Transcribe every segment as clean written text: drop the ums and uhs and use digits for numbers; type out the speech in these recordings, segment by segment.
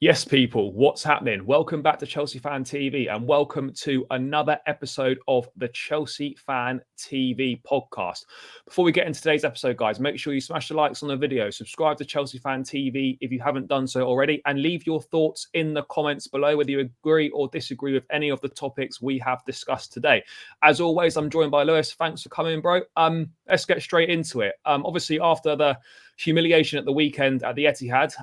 Yes, people, what's happening? Welcome back to Chelsea Fan TV and welcome to another episode of the Chelsea Fan TV podcast. Before we get into today's episode, guys, make sure you smash the likes on the video, subscribe to Chelsea Fan TV if you haven't done so already, and leave your thoughts in the comments below whether you agree or disagree with any of the topics we have discussed today. As always, I'm joined by Lewis. Thanks for coming, bro. Let's get straight into it. Obviously, after the humiliation at the weekend at the Etihad,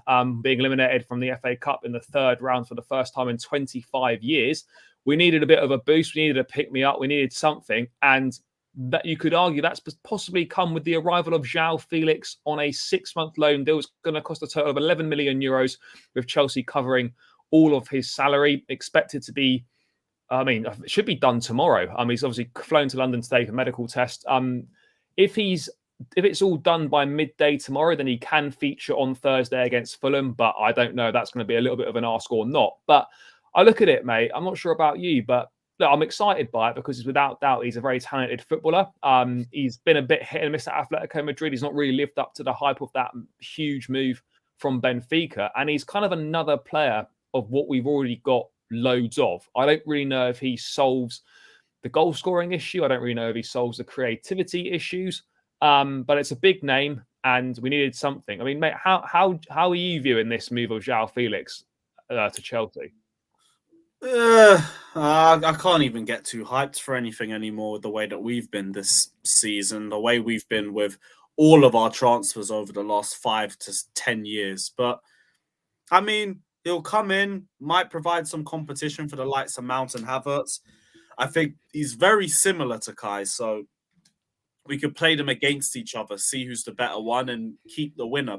being eliminated from the FA Cup in the third round for the first time in 25 years. We needed a bit of a boost. We needed a pick me up. We needed something. And that you could argue that's possibly come with the arrival of Joao Felix on a 6-month loan deal. It's going to cost a total of 11 million euros, with Chelsea covering all of his salary. Expected to be, it should be done tomorrow. He's obviously flown to London today for medical test. If it's all done by midday tomorrow, then he can feature on Thursday against Fulham. But I don't know if that's going to be a little bit of an ask or not. But I look at it, mate. I'm not sure about you, but look, I'm excited by it because without doubt, he's a very talented footballer. He's been a bit hit and miss at Atletico Madrid. He's not really lived up to the hype of that huge move from Benfica. And he's kind of another player of what we've already got loads of. I don't really know if he solves the goal scoring issue. I don't really know if he solves the creativity issues. But it's a big name, and we needed something. I mean, mate, how are you viewing this move of Joao Felix to Chelsea? I can't even get too hyped for anything anymore. The way that we've been this season, the way we've been with all of our transfers over the last 5 to 10 years. But I mean, he'll come in, might provide some competition for the likes of Mount and Havertz. I think he's very similar to Kai, so we could play them against each other, see who's the better one, and keep the winner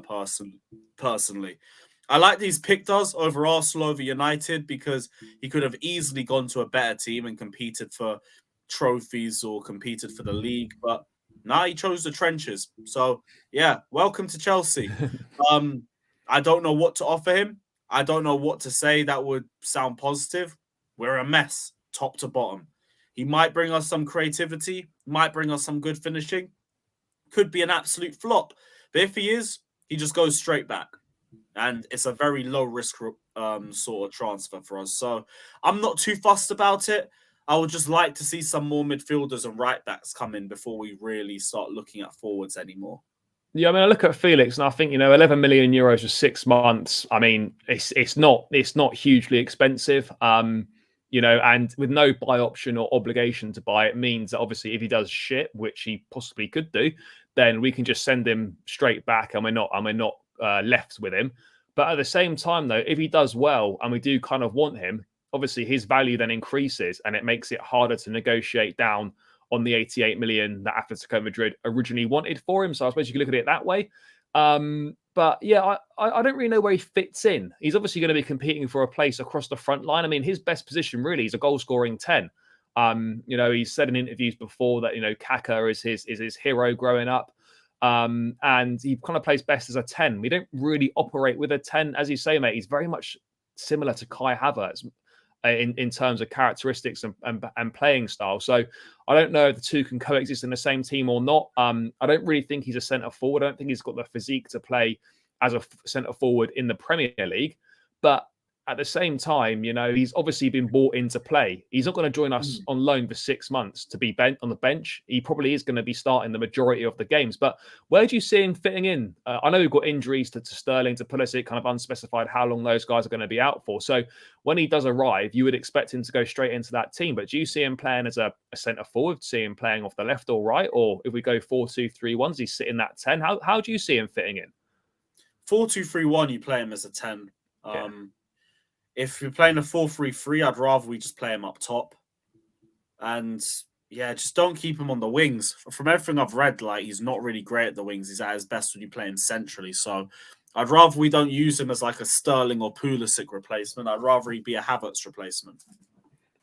personally. I like these picked us over Arsenal, over United, because he could have easily gone to a better team and competed for trophies or competed for the league. But now he chose the trenches. So, yeah, welcome to Chelsea. I don't know what to offer him. I don't know what to say that would sound positive. We're a mess, top to bottom. He might bring us some creativity, might bring us some good finishing. Could be an absolute flop. But if he is, he just goes straight back. And it's a very low risk sort of transfer for us. So I'm not too fussed about it. I would just like to see some more midfielders and right backs come in before we really start looking at forwards anymore. Yeah, I mean, I look at Felix and I think 11 million euros for 6 months. I mean, it's not hugely expensive. And with no buy option or obligation to buy, it means that obviously if he does shit, which he possibly could do, then we can just send him straight back, and we're not left with him. But at the same time, though, if he does well and we do kind of want him, obviously his value then increases, and it makes it harder to negotiate down on the 88 million that Atletico Madrid originally wanted for him. So I suppose you could look at it that way. But yeah, I don't really know where he fits in. He's obviously going to be competing for a place across the front line. I mean, his best position really is a goal scoring 10. He's said in interviews before that, Kaka is his hero growing up. And he kind of plays best as a 10. We don't really operate with a 10. As you say, mate, he's very much similar to Kai Havertz in terms of characteristics and playing style. So I don't know if the two can coexist in the same team or not. I don't really think he's a centre forward. I don't think he's got the physique to play as a centre forward in the Premier League. But at the same time, he's obviously been bought into play. He's not going to join us on loan for 6 months to be bent on the bench. He probably is going to be starting the majority of the games. But where do you see him fitting in? I know we've got injuries to Sterling, to Pulisic, kind of unspecified how long those guys are going to be out for. So when he does arrive, you would expect him to go straight into that team. But do you see him playing as a centre forward? See him playing off the left or right? Or if we go 4-2-3-1, does he sit in that 10? How do you see him fitting in? 4-2-3-1, you play him as a 10. If you're playing a 4-3-3, I'd rather we just play him up top. And yeah, just don't keep him on the wings. From everything I've read, he's not really great at the wings. He's at his best when you play him centrally. So I'd rather we don't use him as like a Sterling or Pulisic replacement. I'd rather he be a Havertz replacement.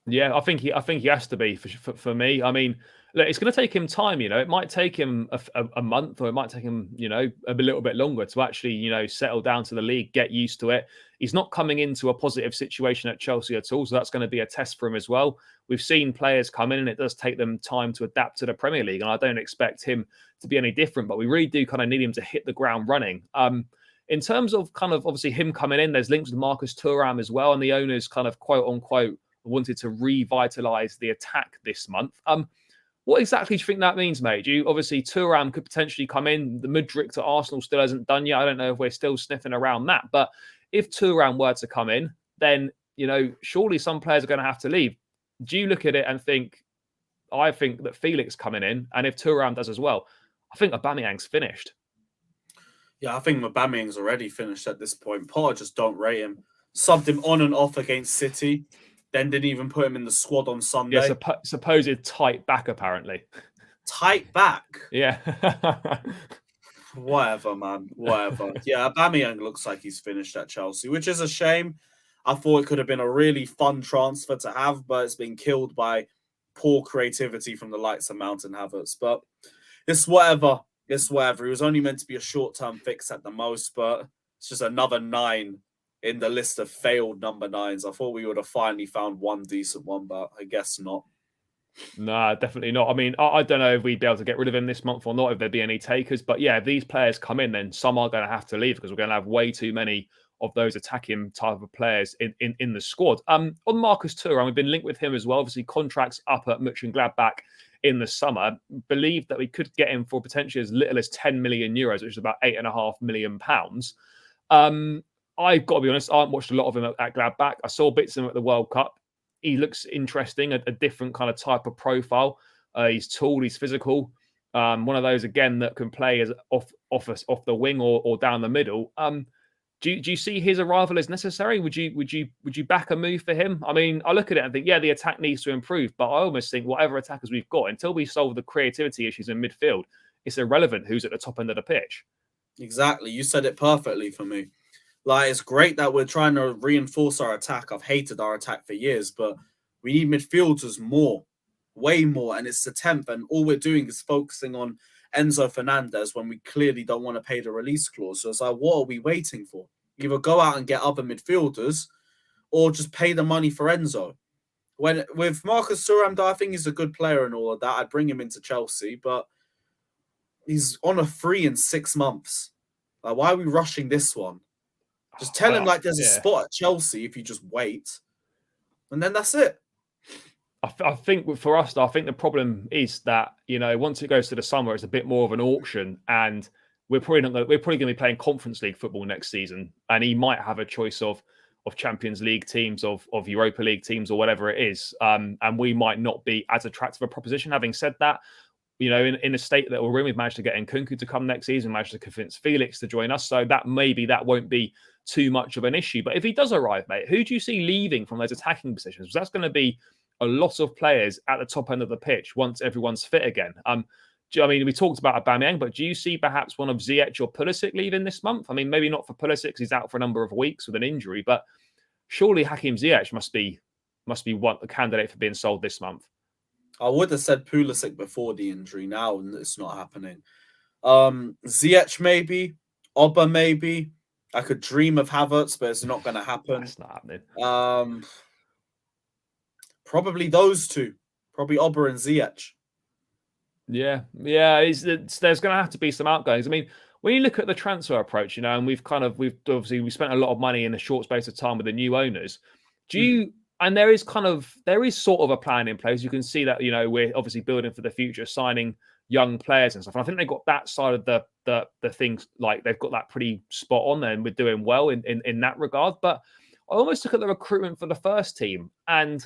Yeah, I think he has to be for me. I mean, look, it's going to take him time. It might take him a month, or it might take him, a little bit longer to actually, settle down to the league, get used to it. He's not coming into a positive situation at Chelsea at all, so that's going to be a test for him as well. We've seen players come in, and it does take them time to adapt to the Premier League, and I don't expect him to be any different. But we really do kind of need him to hit the ground running. in terms of kind of obviously him coming in, there's links with Marcus Thuram as well, and the owners kind of quote unquote wanted to revitalize the attack this month. What exactly do you think that means, mate? Do you obviously Thuram could potentially come in? The Mudryk to Arsenal still hasn't done yet. I don't know if we're still sniffing around that, but if Thuram were to come in, then surely some players are going to have to leave. Do you look at it and think? I think that Felix coming in, and if Thuram does as well, I think Aubameyang's finished. Yeah, I think Aubameyang's already finished at this point. Potter just don't rate him. Subbed him on and off against City, then didn't even put him in the squad on Sunday. Yeah, supposed tight back, apparently. Tight back? Yeah. Whatever, man. Whatever. Yeah, Aubameyang looks like he's finished at Chelsea, which is a shame. I thought it could have been a really fun transfer to have, but it's been killed by poor creativity from the likes of Mount and Havertz. But it's whatever. It's whatever. It was only meant to be a short-term fix at the most, but it's just another 9 in the list of failed number 9s. I thought we would have finally found one decent one, but I guess not. No, definitely not. I mean, I don't know if we'd be able to get rid of him this month or not, if there'd be any takers. But yeah, if these players come in, then some are going to have to leave because we're going to have way too many of those attacking type of players in the squad. On Marcus Thuram, we've been linked with him as well. Obviously, contracts up at Mönchengladbach in the summer. Believe that we could get him for potentially as little as 10 million euros, which is about £8.5 million. I've got to be honest, I haven't watched a lot of him at Gladbach. I saw bits of him at the World Cup. He looks interesting, a different kind of type of profile. He's tall, he's physical. One of those, again, that can play as off the wing or down the middle. Do you see his arrival as necessary? Would you back a move for him? I mean, I look at it and think, yeah, the attack needs to improve, but I almost think whatever attackers we've got, until we solve the creativity issues in midfield, it's irrelevant who's at the top end of the pitch. Exactly. You said it perfectly for me. Like, it's great that we're trying to reinforce our attack. I've hated our attack for years, but we need midfielders more, way more. And it's the 10th, and all we're doing is focusing on Enzo Fernandez when we clearly don't want to pay the release clause. So it's like, what are we waiting for? Either go out and get other midfielders or just pay the money for Enzo. With Marcus Thuram, I think he's a good player and all of that. I'd bring him into Chelsea, but he's on a free in 6 months. Like, why are we rushing this one? Just tell him there's a spot at Chelsea if you just wait, and then that's it. I think for us, I think the problem is that once it goes to the summer, it's a bit more of an auction, and we're probably going to be playing Conference League football next season, and he might have a choice of Champions League teams, of Europa League teams, or whatever it is, and we might not be as attractive a proposition. Having said that, in a state that we're in, we've managed to get Nkunku to come next season, managed to convince Felix to join us. So that won't be too much of an issue. But if he does arrive, mate, who do you see leaving from those attacking positions? Because that's going to be a lot of players at the top end of the pitch once everyone's fit again. We talked about Aubameyang, but do you see perhaps one of Ziyech or Pulisic leaving this month? I mean, maybe not for Pulisic because he's out for a number of weeks with an injury, but surely Hakim Ziyech must be one a candidate for being sold this month. I would have said Pulisic before the injury. Now it's not happening. Ziyech maybe, Oba maybe. I could dream of Havertz, but it's not going to happen. That's not happening. Probably those two. Probably Oba and Ziyech. Yeah. There's going to have to be some outgoings. I mean, when you look at the transfer approach, and we've spent a lot of money in a short space of time with the new owners. And there is sort of a plan in place. You can see that, we're obviously building for the future, signing young players and stuff. And I think they got that side of the things, like they've got that pretty spot on there, and we're doing well in that regard. But I almost look at the recruitment for the first team, and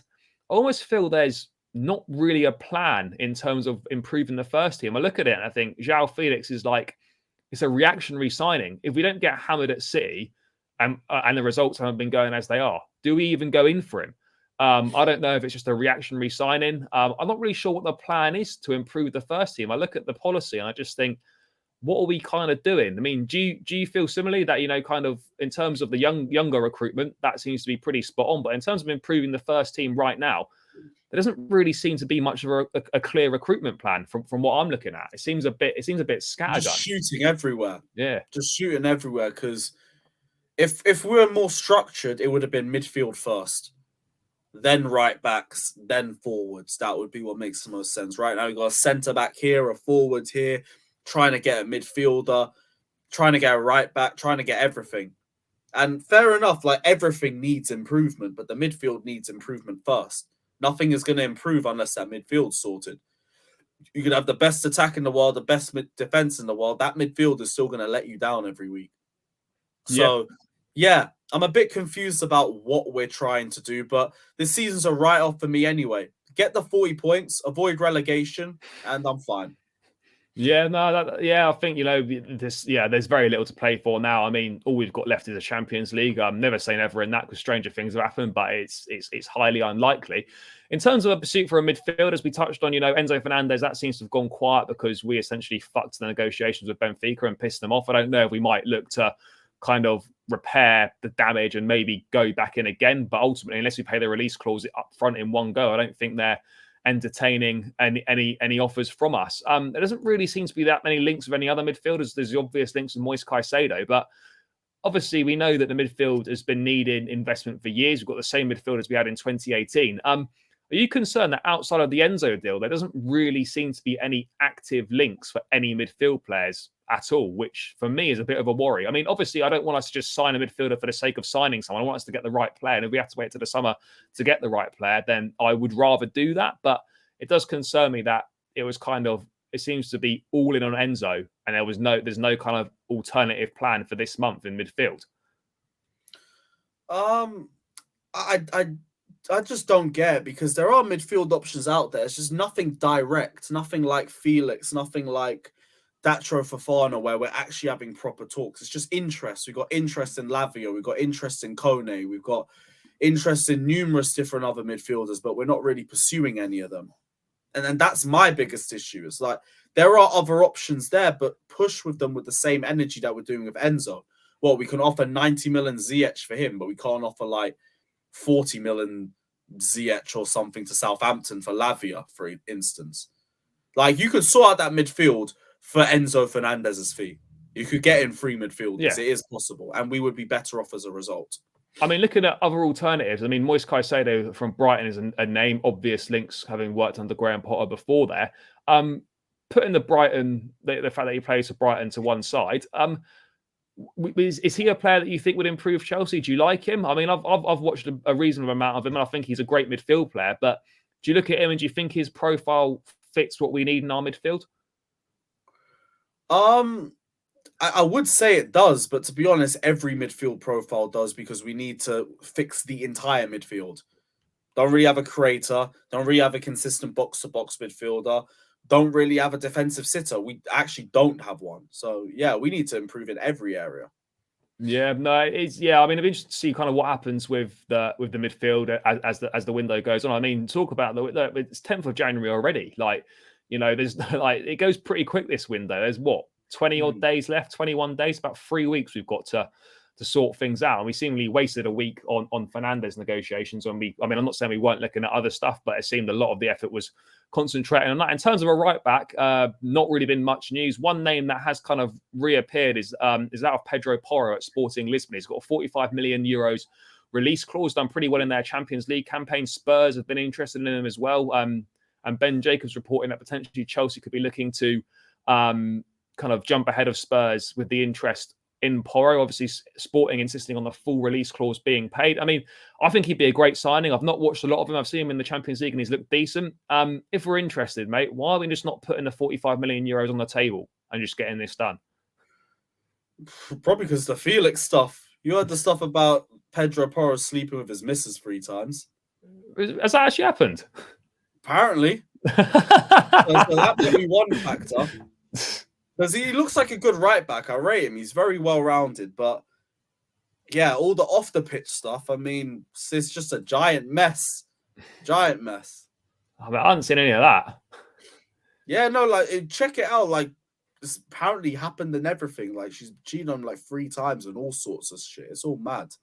I almost feel there's not really a plan in terms of improving the first team. I look at it and I think Joao Felix is it's a reactionary signing. If we don't get hammered at City and the results haven't been going as they are, do we even go in for him? I don't know if it's just a reactionary sign-in. I'm not really sure what the plan is to improve the first team. I look at the policy and I just think, what are we kind of doing? I mean, do you feel similarly that, kind of in terms of the younger recruitment, that seems to be pretty spot on. But in terms of improving the first team right now, there doesn't really seem to be much of a clear recruitment plan from what I'm looking at. It seems a bit scattergun. Just shooting everywhere. Yeah. Just shooting everywhere, because if we were more structured, it would have been midfield first, then right backs, then forwards. That would be what makes the most sense. Right now, we've got a centre back here, a forward here, trying to get a midfielder. trying to get a right back, trying to get everything. And fair enough, like everything needs improvement, but the midfield needs improvement first. Nothing is going to improve unless that midfield's sorted. You could have the best attack in the world, the best defense in the world. That midfield is still going to let you down every week. So, yeah, I'm a bit confused about what we're trying to do, but this season's a write-off for me anyway. Get the 40 points, avoid relegation, and I'm fine. Yeah, no, I think, there's very little to play for now. I mean, all we've got left is a Champions League. I'm never saying never in that because stranger things have happened, but it's highly unlikely. In terms of a pursuit for a midfield, as we touched on, Enzo Fernandez, that seems to have gone quiet because we essentially fucked the negotiations with Benfica and pissed them off. I don't know if we might look to kind of repair the damage and maybe go back in again, but ultimately, unless we pay the release clause up front in one go, I don't think they're entertaining any offers from us. There doesn't really seem to be that many links with any other midfielders. There's the obvious links with Moise Caicedo, but obviously we know that the midfield has been needing investment for years. We've got the same midfielders we had in 2018. Are you concerned that outside of the Enzo deal, there doesn't really seem to be any active links for any midfield players at all, which for me is a bit of a worry? I mean, obviously, I don't want us to just sign a midfielder for the sake of signing someone. I want us to get the right player. And if we have to wait till the summer to get the right player, then I would rather do that. But it does concern me that it seems to be all in on Enzo, and there's no kind of alternative plan for this month in midfield. I just don't get it because there are midfield options out there. It's just nothing direct, nothing like Felix, nothing like Datro Fofana, where we're actually having proper talks. It's just interest. We've got interest in Lavia, we've got interest in Kone, we've got interest in numerous different other midfielders, but we're not really pursuing any of them. And that's my biggest issue. It's like there are other options there, but push with them with the same energy that we're doing with Enzo. Well, we can offer 90 million Ziyech for him, but we can't offer like 40 million Ziyech or something to Southampton for Lavia, for instance. Like, you could sort out that midfield for Enzo Fernandez's fee. You could get in free midfielders. Yeah. It is possible, and we would be better off as a result. I mean, looking at other alternatives, I mean, Moise Caicedo from Brighton is a name, obvious links, having worked under Graham Potter before there. Putting the fact that he plays for Brighton to one side, is he a player that you think would improve Chelsea? Do you like him? I mean, I've watched a reasonable amount of him, and I think he's a great midfield player. But do you look at him and do you think his profile fits what we need in our midfield? I would say it does, but to be honest, every midfield profile does because we need to fix the entire midfield. Don't really have a creator. Don't really have a consistent box-to-box midfielder. Don't really have a defensive sitter. We actually don't have one. So, yeah, we need to improve in every area. Yeah, no, it's I mean, I'm interested to see kind of what happens with the midfield as the window goes on. I mean, talk about it's 10th of January already. Like, there's like it goes pretty quick this window. There's 20 odd days left, 21 days, about 3 weeks we've got to sort things out. And we seemingly wasted a week on Fernandez negotiations. I'm not saying we weren't looking at other stuff, but it seemed a lot of the effort was concentrating on that. In terms of a right back, not really been much news. One name that has kind of reappeared is that of Pedro Porro at Sporting Lisbon. He's got a 45 million euros release clause, done pretty well in their Champions League campaign. Spurs have been interested in him as well. And Ben Jacobs reporting that potentially Chelsea could be looking to kind of jump ahead of Spurs with the interest in Porro. Obviously, Sporting insisting on the full release clause being paid. I mean, I think he'd be a great signing. I've not watched a lot of him. I've seen him in the Champions League and he's looked decent. If we're interested, mate, why are we just not putting the 45 million euros on the table and just getting this done? Probably because the Felix stuff. You heard the stuff about Pedro Porro sleeping with his missus 3 times. Has that actually happened? Apparently. So that might be one factor. Because he looks like a good right back. I rate him. He's very well rounded. But yeah, all the off the pitch stuff, I mean, it's just a giant mess. Giant mess. I haven't seen any of that. Yeah, no, like, check it out. Like, this apparently happened and everything. Like, she's cheated on like 3 times and all sorts of shit. It's all mad.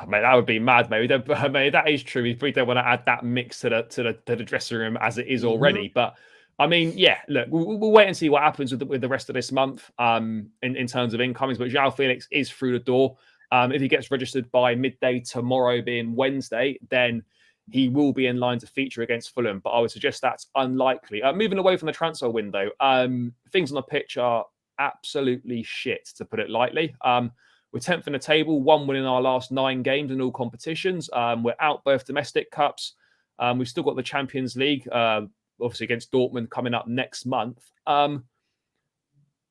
Mate, that would be mad, mate. Mate, that is true. We don't want to add that mix to the dressing room as it is already. But I mean, yeah, look, we'll wait and see what happens with the rest of this month in terms of incomings. But Joao Felix is through the door. If he gets registered by midday tomorrow, being Wednesday, then he will be in line to feature against Fulham. But I would suggest that's unlikely. Moving away from the transfer window, things on the pitch are absolutely shit, to put it lightly. We're 10th in the table, 1 win in our last 9 games in all competitions. We're out both domestic cups. We've still got the Champions League, obviously against Dortmund coming up next month.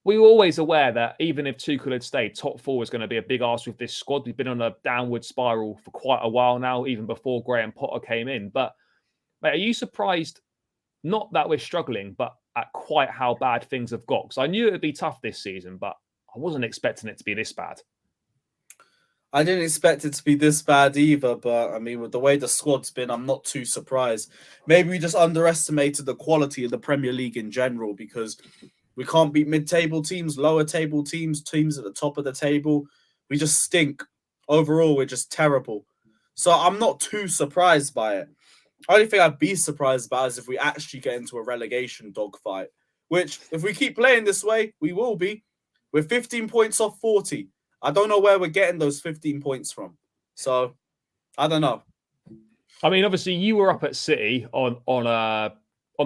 We were always aware that even if Tuchel had stayed, top 4 was going to be a big ask with this squad. We've been on a downward spiral for quite a while now, even before Graham Potter came in. But mate, are you surprised, not that we're struggling, but at quite how bad things have got? Because I knew it would be tough this season, but I wasn't expecting it to be this bad. I didn't expect it to be this bad either, but I mean, with the way the squad's been, I'm not too surprised. Maybe we just underestimated the quality of the Premier League in general, because we can't beat mid-table teams, lower table teams, teams at the top of the table. We just stink. Overall, we're just terrible. So I'm not too surprised by it. The only thing I'd be surprised about is if we actually get into a relegation dogfight, which, if we keep playing this way, we will be. We're 15 points off 40. I don't know where we're getting those 15 points from. So, I don't know. I mean, obviously, you were up at City on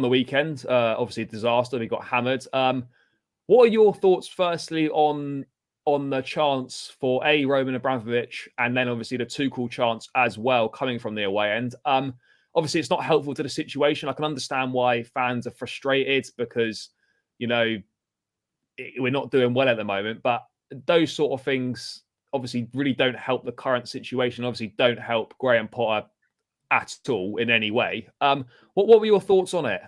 the weekend. Obviously, a disaster. We got hammered. What are your thoughts, firstly, on the chance for Roman Abramovich, and then obviously the Tuchel chance as well, coming from the away end? Obviously, it's not helpful to the situation. I can understand why fans are frustrated because, we're not doing well at the moment. But those sort of things obviously really don't help the current situation. Obviously, don't help Graham Potter at all in any way. What were your thoughts on it?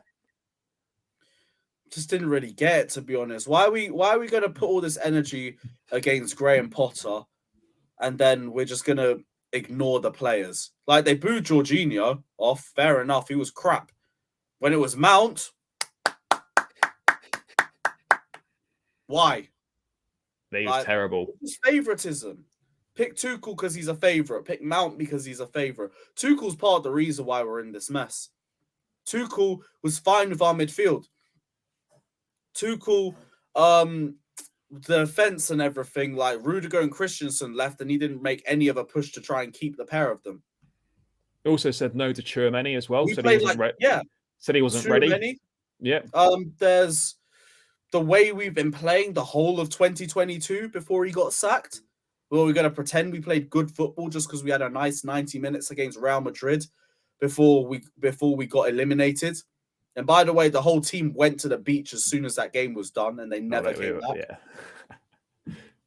Just didn't really get it, to be honest. Why are we going to put all this energy against Graham Potter, and then we're just going to ignore the players? Like, they booed Jorginho off. Fair enough, he was crap. When it was Mount, why? He was terrible. It's favoritism. Pick Tuchel because he's a favourite. Pick Mount because he's a favourite. Tuchel's part of the reason why we're in this mess. Tuchel was fine with our midfield. Tuchel, the defence and everything, like Rudiger and Christensen left, and he didn't make any of a push to try and keep the pair of them. He also said no to Tchouaméni as well. Said he wasn't ready. Yeah. There's the way we've been playing the whole of 2022 before he got sacked. Well, we're going to pretend we played good football just because we had a nice 90 minutes against Real Madrid before we got eliminated. And by the way, the whole team went to the beach as soon as that game was done, and they never came back.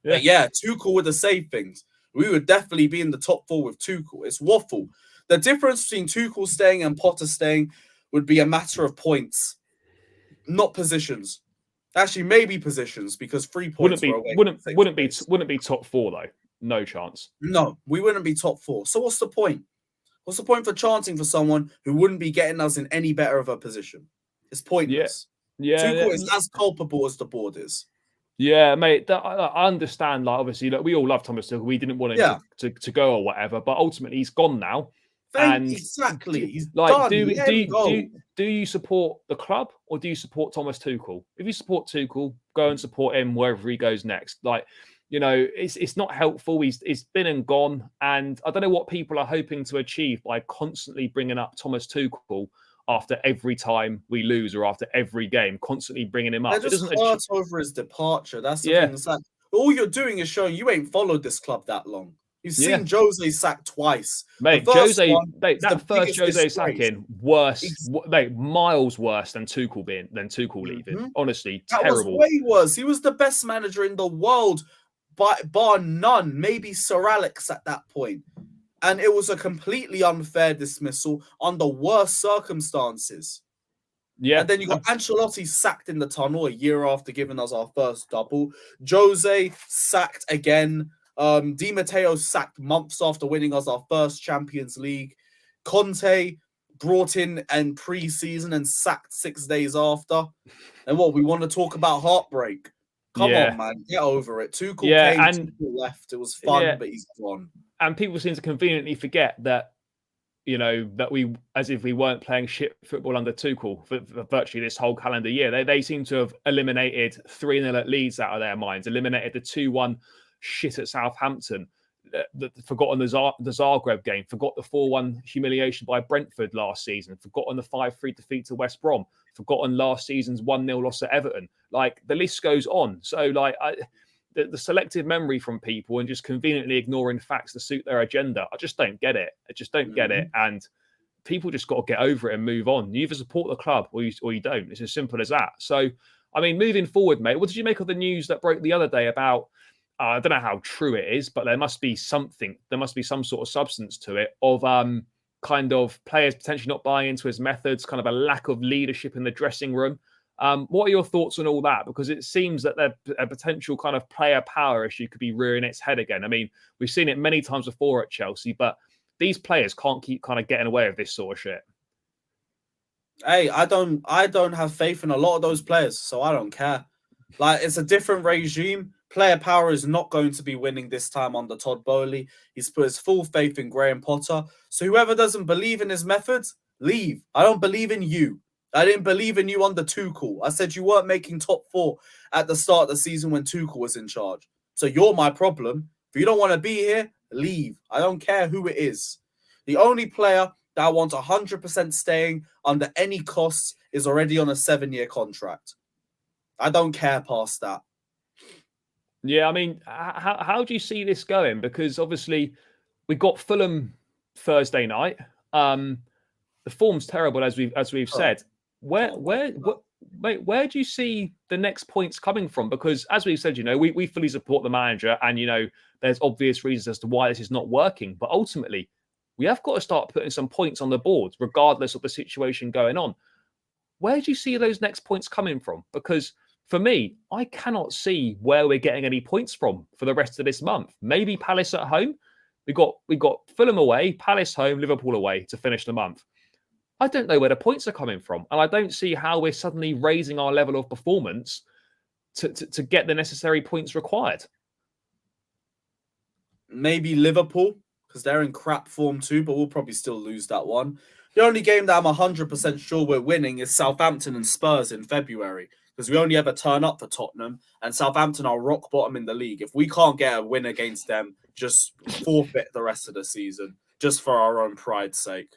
But yeah, Tuchel would have saved things. We would definitely be in the top 4 with Tuchel. It's waffle. The difference between Tuchel staying and Potter staying would be a matter of points, not positions. Actually, maybe positions, because 3 points wouldn't be top 4 though. No chance. No, we wouldn't be top 4. So what's the point? What's the point for chanting for someone who wouldn't be getting us in any better of a position? It's pointless. Tuchel is as culpable as the board is. Yeah, mate. I understand. Like, obviously, we all love Thomas Tuchel. We didn't want him to go or whatever, but ultimately, he's gone now. Exactly. He's like, done. Do you support the club or do you support Thomas Tuchel? If you support Tuchel, go and support him wherever he goes next. Like, it's not helpful. He's been and gone, and I don't know what people are hoping to achieve by constantly bringing up Thomas Tuchel after every time we lose or after every game, constantly bringing him up. They're just hurt over his departure. That's the thing. It's like, all you're doing is showing you ain't followed this club that long. You've seen Jose sacked twice. Mate, that first Jose sacking, miles worse than Tuchel leaving. Honestly, terrible. That was way worse. He was the best manager in the world, bar none. Maybe Sir Alex at that point. And it was a completely unfair dismissal under worse circumstances. Yeah. And then you got Ancelotti sacked in the tunnel a year after giving us our first double. Jose sacked again. Di Matteo sacked months after winning us our first Champions League. Conte brought in pre-season and sacked 6 days after. And we want to talk about heartbreak? Come on, man, get over it. Tuchel came, Tuchel left. It was fun, but he's gone. And people seem to conveniently forget that, that we, as if we weren't playing shit football under Tuchel for virtually this whole calendar year. They seem to have eliminated 3-0 at Leeds out of their minds, eliminated the 2-1 shit at Southampton. forgotten the Zagreb game, forgot the 4-1 humiliation by Brentford last season, forgotten the 5-3 defeat to West Brom, forgotten last season's 1-0 loss at Everton. Like, the list goes on. So, like, the selective memory from people and just conveniently ignoring facts to suit their agenda, I just don't get it. I just don't get it. And people just got to get over it and move on. You either support the club or you don't. It's as simple as that. So, I mean, moving forward, mate, what did you make of the news that broke the other day about, I don't know how true it is, but there must be something, there must be some sort of substance to it of kind of players potentially not buying into his methods, kind of a lack of leadership in the dressing room. What are your thoughts on all that? Because it seems that a potential kind of player power issue could be rearing its head again. I mean, we've seen it many times before at Chelsea, but these players can't keep kind of getting away with this sort of shit. Hey, I don't have faith in a lot of those players, so I don't care. Like, it's a different regime. Player power is not going to be winning this time under Todd Bowley. He's put his full faith in Graham Potter. So whoever doesn't believe in his methods, leave. I don't believe in you. I didn't believe in you under Tuchel. I said you weren't making top 4 at the start of the season when Tuchel was in charge. So you're my problem. If you don't want to be here, leave. I don't care who it is. The only player that I want 100% staying under any costs is already on a 7-year contract. I don't care past that. Yeah, I mean, how do you see this going? Because obviously we got Fulham Thursday night. The form's terrible, as we've said. Where do you see the next points coming from? Because as we've said, you know, we fully support the manager, and you know, there's obvious reasons as to why this is not working. But ultimately, we have got to start putting some points on the board, regardless of the situation going on. Where do you see those next points coming from? Because for me, I cannot see where we're getting any points from for the rest of this month. Maybe Palace at home. We got Fulham away, Palace home, Liverpool away to finish the month. I don't know where the points are coming from, and I don't see how we're suddenly raising our level of performance to get the necessary points required. Maybe Liverpool, because they're in crap form too, but we'll probably still lose that one. The only game that I'm 100% sure we're winning is Southampton and Spurs in February, because we only ever turn up for Tottenham, and Southampton are rock bottom in the league. If we can't get a win against them, just forfeit the rest of the season, just for our own pride's sake.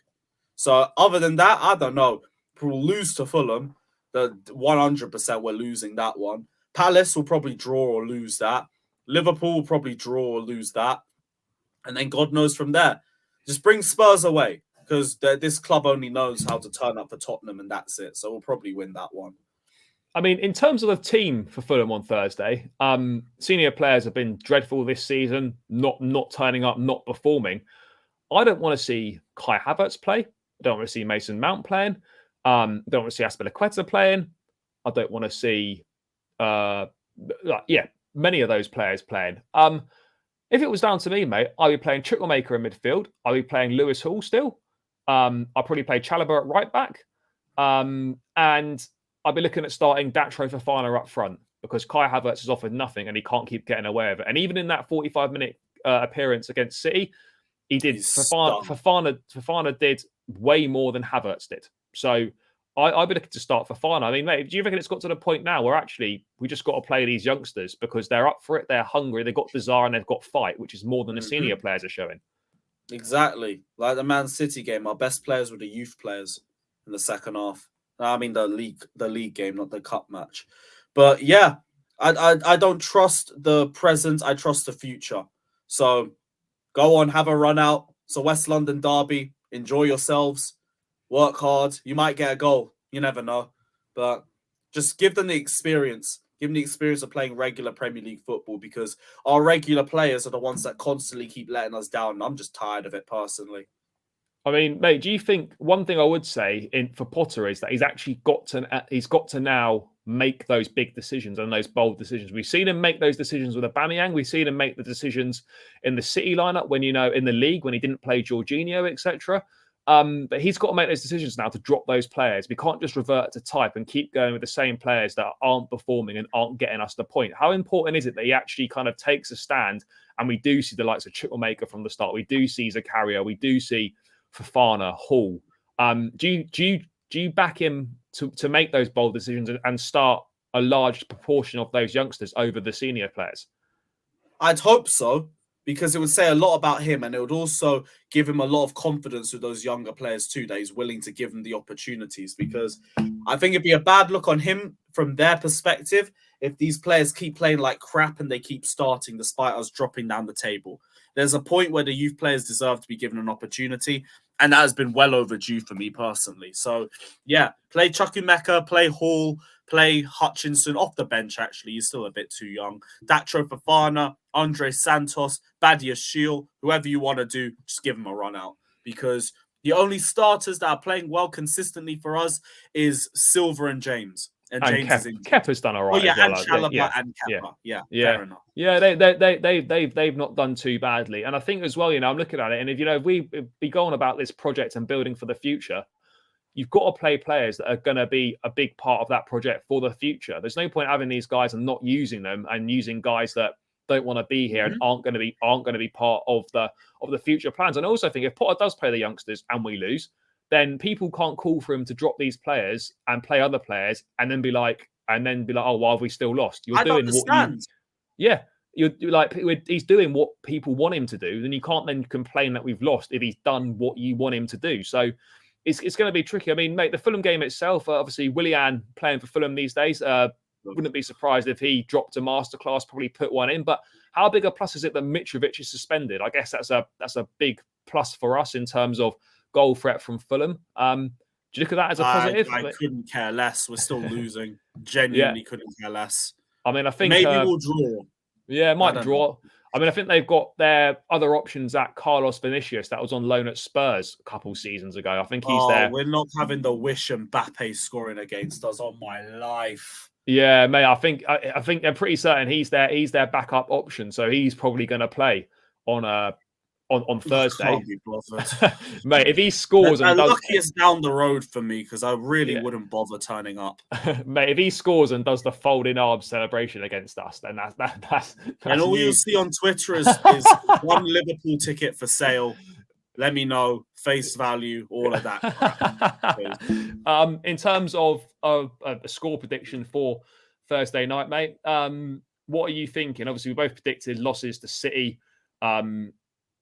So other than that, I don't know. We'll lose to Fulham. The 100% we're losing that one. Palace will probably draw or lose that. Liverpool will probably draw or lose that. And then God knows from there. Just bring Spurs away, because this club only knows how to turn up for Tottenham, and that's it. So we'll probably win that one. I mean, in terms of the team for Fulham on Thursday, senior players have been dreadful this season, not turning up, not performing. I don't want to see Kai Havertz play. I don't want to see Mason Mount playing. Don't want to see Azpilicueta playing. I don't want to see, many of those players playing. If it was down to me, mate, I'd be playing Chukwuemeka in midfield. I'd be playing Lewis Hall still. I'd probably play Chalobah at right back. And I'd be looking at starting Datro Fofana up front, because Kai Havertz has offered nothing and he can't keep getting away with it. And even in that 45-minute appearance against City, he did. Fofana did way more than Havertz did. So I'd be looking to start Fofana. I mean, mate, do you reckon it's got to the point now where actually we just got to play these youngsters because they're up for it, they're hungry, they've got desire, and they've got fight, which is more than the senior players are showing? Exactly. Like the Man City game, our best players were the youth players in the second half. I mean the league game, not the cup match. But yeah, I don't trust the present. I trust the future. So go on, have a run out. It's a West London derby. Enjoy yourselves. Work hard. You might get a goal. You never know. But just give them the experience. Give them the experience of playing regular Premier League football, because our regular players are the ones that constantly keep letting us down. I'm just tired of it personally. I mean, mate, do you think one thing I would say for Potter is that he's actually got to now make those big decisions and those bold decisions? We've seen him make those decisions with Aubameyang. We've seen him make the decisions in the City lineup when, you know, in the league when he didn't play Jorginho, etc. But he's got to make those decisions now to drop those players. We can't just revert to type and keep going with the same players that aren't performing and aren't getting us the point. How important is it that he actually kind of takes a stand? And we do see the likes of Chukwuemeka from the start. We do see Zakaria. We do see Fofana, Hall. Do you back him to make those bold decisions and start a large proportion of those youngsters over the senior players? I'd hope so. because it would say a lot about him, and it would also give him a lot of confidence with those younger players too, that he's willing to give them the opportunities. Because I think it'd be a bad look on him from their perspective if these players keep playing like crap and they keep starting despite us dropping down the table. There's a point where the youth players deserve to be given an opportunity, and that has been well overdue for me personally. So, yeah, play Chukwuemeka, play Hall, play Hutchinson off the bench, actually. He's still a bit too young. Datro Fofana, Andre Santos, Badia Shield, whoever you want to do, just give him a run out. Because the only starters that are playing well consistently for us is Silva and James. And James is injured. Kepa's done all right. Oh, yeah, as well, and Chalobah and Kepa. Yeah, fair enough. Yeah, they've not done too badly. And I think as well, I'm looking at it, and if we be going about this project and building for the future, you've got to play players that are going to be a big part of that project for the future. There's no point having these guys and not using them, and using guys that don't want to be here and aren't going to be part of the future plans. And I also think if Potter does play the youngsters and we lose, then people can't call for him to drop these players and play other players and then be like, oh, why have we still lost? You're doing what you're like, he's doing what people want him to do. Then you can't then complain that we've lost if he's done what you want him to do. So it's going to be tricky. I mean, mate, the Fulham game itself, obviously, Willian playing for Fulham these days, wouldn't be surprised if he dropped a masterclass, probably put one in. But how big a plus is it that Mitrovic is suspended? I guess that's a big plus for us in terms of goal threat from Fulham. Do you look at that as a positive? I couldn't care less. We're still losing. Genuinely couldn't care less. I mean, I think maybe we'll draw. Yeah, might draw. I mean, I think they've got their other options at Carlos Vinicius that was on loan at Spurs a couple seasons ago. I think he's there. We're not having the wish Mbappe scoring against us on my life. Yeah, mate. I think I'm pretty certain he's their backup option. So he's probably going to play on Thursday. Mate, if he scores and does... lucky it's down the road for me, because I really wouldn't bother turning up. Mate, if he scores and does the folding arms celebration against us, then that's and all you'll see on Twitter is one Liverpool ticket for sale. Let me know, face value, all of that. In terms of a score prediction for Thursday night, mate, what are you thinking? Obviously, we both predicted losses to City.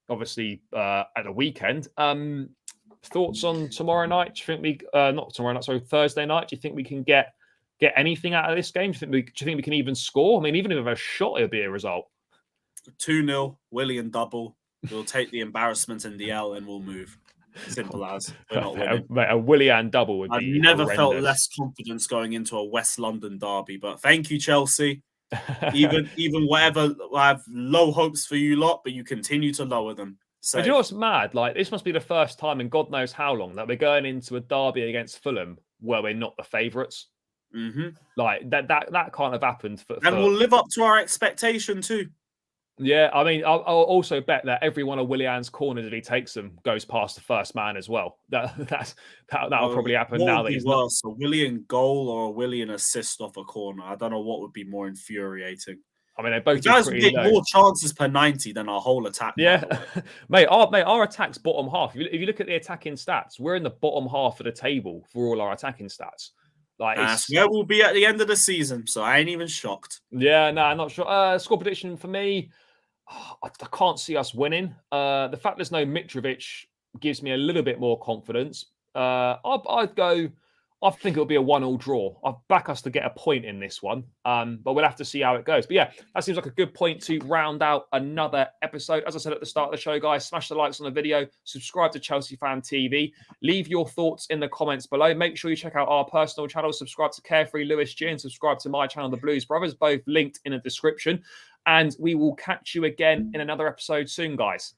Obviously, at the weekend. Thoughts on tomorrow night? Do you think we Thursday night? Do you think we can get anything out of this game? Do you think we can even score? I mean, even if we have a shot, it'll be a result. 2-0, Willian double. We'll take the embarrassment and the L, and we'll move. Simple as. We're not winning. A Willian double would be. I've never felt less confidence going into a West London derby. But thank you, Chelsea. even whatever, I have low hopes for you lot, but you continue to lower them. So you know what's mad? Like, this must be the first time in God knows how long that we're going into a derby against Fulham where we're not the favourites. Like that can't have happened. And we'll live up to our expectation too. Yeah, I mean, I'll also bet that every one of Willian's corners, if he takes them, goes past the first man as well. That'll probably happen now that he's worse, a Willian goal or a Willian assist off a corner. I don't know what would be more infuriating. I mean, they both get more chances per 90 than our whole attack. Yeah, mate, our attack's bottom half. If you look at the attacking stats, we're in the bottom half of the table for all our attacking stats. Like, that's where we'll be at the end of the season, so I ain't even shocked. Yeah, no, I'm not sure. Score prediction for me, I can't see us winning. The fact there's no Mitrovic gives me a little bit more confidence. I'd go. I think it'll be a 1-1 draw. I'd back us to get a point in this one, but we'll have to see how it goes. But yeah, that seems like a good point to round out another episode. As I said at the start of the show, guys, smash the likes on the video, subscribe to Chelsea Fan TV, leave your thoughts in the comments below. Make sure you check out our personal channels, subscribe to Carefree Lewis G, and subscribe to my channel, The Blues Brothers, both linked in the description. And we will catch you again in another episode soon, guys.